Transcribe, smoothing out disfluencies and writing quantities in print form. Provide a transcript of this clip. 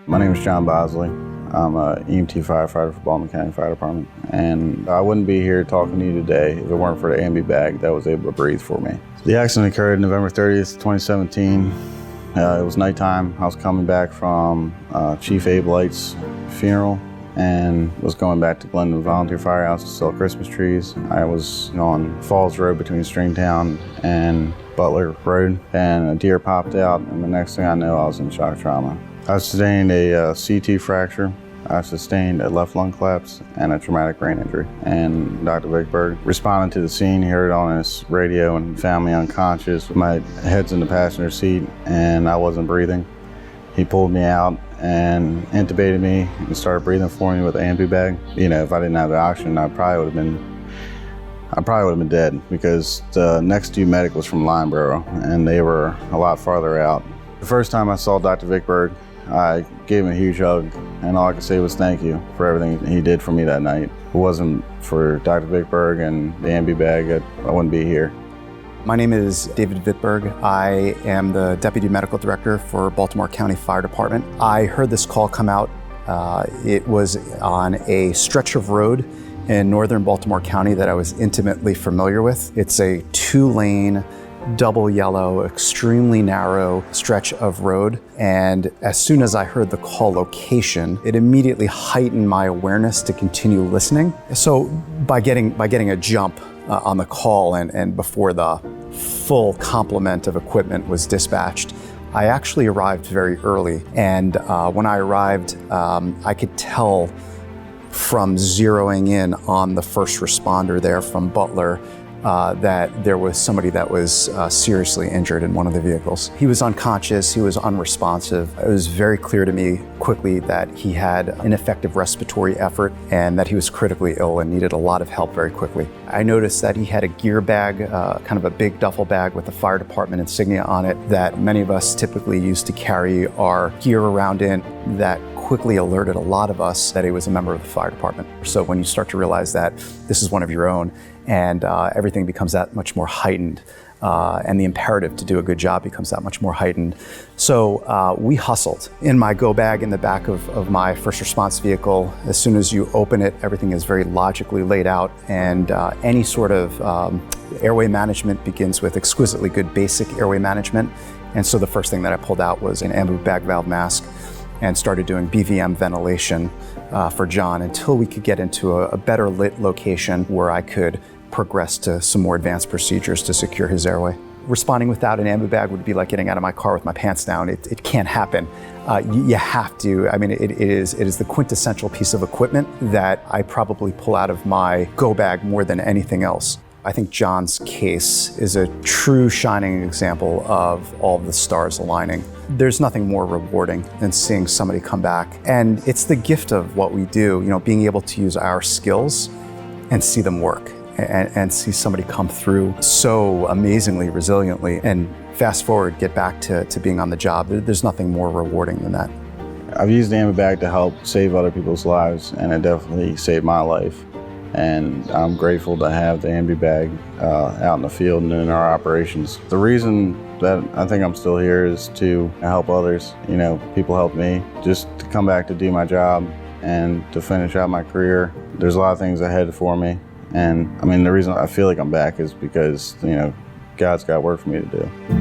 My name is John Bosley. I'm an EMT firefighter for Bosley County Fire Department, and I wouldn't be here talking to you today if it weren't for the Ambu Bag that was able to breathe for me. The accident occurred November 30th, 2017. It was nighttime. I was coming back from Chief Abe Light's funeral and was going back to Glendon Volunteer Firehouse to sell Christmas trees. I was on Falls Road between Stringtown and Butler Road, and a deer popped out, and the next thing I know, I was in shock trauma. I sustained a CT fracture. I sustained a left lung collapse and a traumatic brain injury. And Dr. Vickberg responded to the scene. He heard it on his radio and found me unconscious. My head's in the passenger seat and I wasn't breathing. He pulled me out and intubated me and started breathing for me with an Ambu Bag. You know, if I didn't have the oxygen, I probably would have been dead, because the next due medic was from Lineborough and they were a lot farther out. The first time I saw Dr. Vickberg, I gave him a huge hug, and all I could say was thank you for everything he did for me that night. If it wasn't for Dr. Vickberg and the Ambu Bag, I wouldn't be here. My name is David Vittberg. I am the Deputy Medical Director for Baltimore County Fire Department. I heard this call come out. It was on a stretch of road in northern Baltimore County that I was intimately familiar with. It's a 2-lane, double yellow, extremely narrow stretch of road. And as soon as I heard the call location, it immediately heightened my awareness to continue listening. So by getting a jump on the call and before the full complement of equipment was dispatched, I actually arrived very early. And when I arrived, I could tell from zeroing in on the first responder there from Butler that there was somebody that was seriously injured in one of the vehicles. He was unconscious, he was unresponsive. It was very clear to me quickly that he had ineffective respiratory effort and that he was critically ill and needed a lot of help very quickly. I noticed that he had a gear bag, kind of a big duffel bag with the fire department insignia on it that many of us typically use to carry our gear around in. That quickly alerted a lot of us that he was a member of the fire department. So when you start to realize that this is one of your own, and everything becomes that much more heightened, and the imperative to do a good job becomes that much more heightened. So we hustled. In my go bag in the back of my first response vehicle, as soon as you open it, everything is very logically laid out, and any sort of airway management begins with exquisitely good basic airway management. And so the first thing that I pulled out was an Ambu Bag valve mask and started doing BVM ventilation for John until we could get into a better lit location where I could progress to some more advanced procedures to secure his airway. Responding without an Ambu Bag would be like getting out of my car with my pants down. It can't happen. You have to. I mean, it is the quintessential piece of equipment that I probably pull out of my go bag more than anything else. I think John's case is a true shining example of all of the stars aligning. There's nothing more rewarding than seeing somebody come back. And it's the gift of what we do, being able to use our skills and see them work and see somebody come through so amazingly resiliently and fast forward, get back to being on the job. There's nothing more rewarding than that. I've used the Ambu Bag to help save other people's lives, and it definitely saved my life. And I'm grateful to have the Ambu Bag out in the field and in our operations. The reason that I think I'm still here is to help others. People help me. Just to come back to do my job and to finish out my career. There's a lot of things ahead for me. And I mean, the reason I feel like I'm back is because, God's got work for me to do.